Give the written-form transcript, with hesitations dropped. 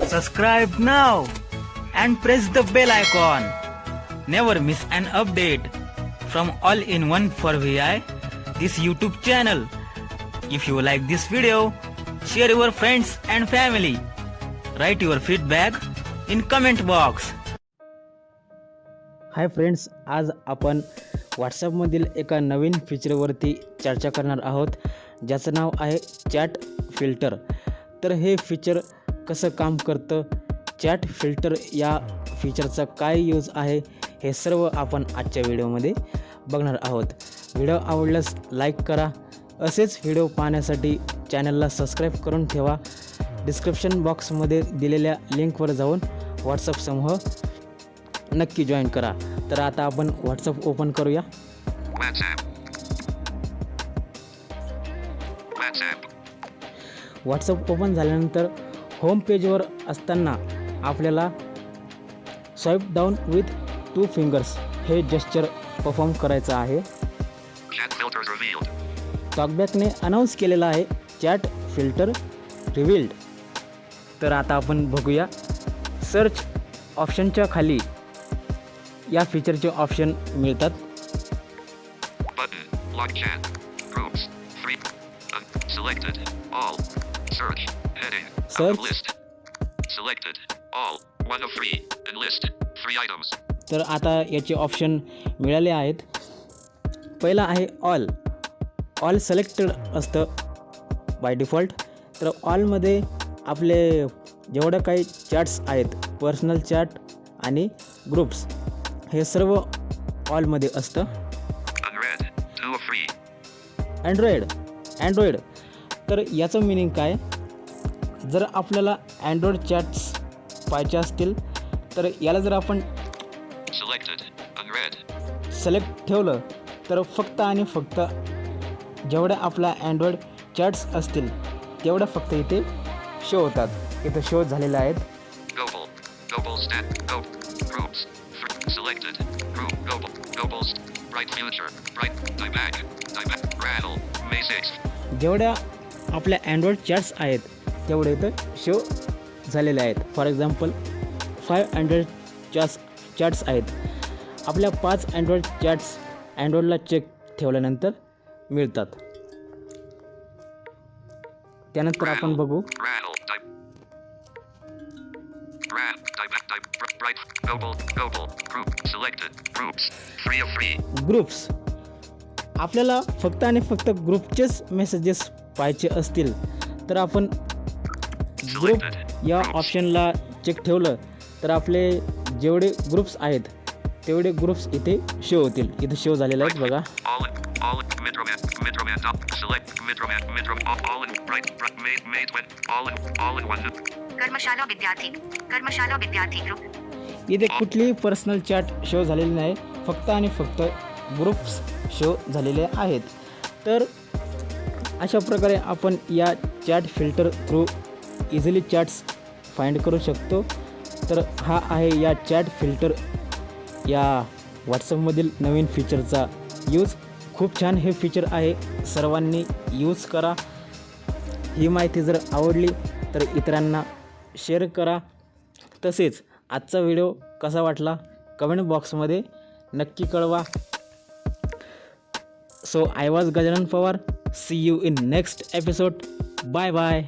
Subscribe now and press the bell icon. Never miss an update from All-in-One for VI, this YouTube channel. If you like this video, share your friends and family. Write your feedback in comment box. Hi friends, आज आपण व्हॉट्सॲपमधील एका नवीन फीचरवरती चर्चा करणार आहोत, ज्याचं नाव आहे chat filter. तर हे फीचर कसं काम करतं, चॅट फिल्टर या फीचरचा काय यूज आहे, हे सर्व आपण आजच्या व्हिडिओमध्ये बघणार आहोत. व्हिडिओ आवडल्यास लाईक करा. असेच व्हिडिओ पाहण्यासाठी चॅनलला सबस्क्राईब करून ठेवा. डिस्क्रिप्शन बॉक्समध्ये दिलेल्या लिंकवर जाऊन व्हॉट्सअप समूह नक्की जॉईन करा. तर आता आपण व्हॉट्सअप ओपन करूया. व्हॉट्सअप ओपन झाल्यानंतर होम पेजवर असताना आपल्याला स्वाईप डाऊन विथ 2 फिंगर्स हे जेस्चर परफॉर्म करायचं आहे. टॉकबॅकने अनाऊन्स केलेला आहे चॅट फिल्टर रिव्हील्ड. तर आता आपण बघूया. सर्च ऑप्शनच्या खाली या फीचरचे ऑप्शन मिळतात. सर्च तर आता याचे ऑप्शन मिळाले आहेत. पहिला आहे ऑल सिलेक्टेड असतं बाय डिफॉल्ट. तर ऑलमध्ये आपले जेवढं काही चॅट्स आहेत, पर्सनल चॅट आणि ग्रुप्स, हे सर्व ऑलमध्ये असतं. अँड्रॉइड तर याचं मिनिंग काय, जर आपल्याला अँड्रॉइड चॅट्स पाहिजे असतील तर याला जर आपण सिलेक्ट ठेवलं तर फक्त आणि फक्त जेवढ्या आपल्या अँड्रॉइड चॅट्स असतील तेवढ्या फक्त इथे शो होतात. इथं शो झालेले आहेत. जेवढ्या आपल्या अँड्रॉइड चॅट्स आहेत तेवढे इथं शो झालेले आहेत. फॉर एक्झाम्पल 5 अँड्रॉइड चॅट्स आहेत. आपल्या 5 अँड्रॉइड चॅट्स अँड्रॉइडला चेक ठेवल्यानंतर मिळतात. त्यानंतर आपण बघू ग्रुप्स. आपल्याला फक्त आणि फक्त ग्रुपचेच मेसेजेस पाहिजे असतील तर आपण ग्रुप या ऑप्शनला चेक ठेवलं तर आपले जेवढे ग्रुप्स आहेत तेवढे ग्रुप्स इथे शो होतील. इथे शो झालेले आहेत बघा. कर्मशाला विद्यार्थी ग्रुप. इथे कुठलीही पर्सनल चॅट शो झालेली नाही, फक्त आणि फक्त ग्रुप्स शो झालेले आहेत. तर अशा प्रकारे आपण या chat filter through easily chats find करू शकतो. तर हा आहे या चॅट फिल्टर या व्हॉट्सअपमधील नवीन फीचरचा यूज. खूप छान हे फीचर आहे, सर्वांनी यूज करा. ही माहिती जर आवडली तर इतरांना शेअर करा. तसेच आजचा व्हिडिओ कसा वाटला कमेंट बॉक्समध्ये नक्की कळवा. So I was Gajanan Pawar. See you in next episode. Bye bye.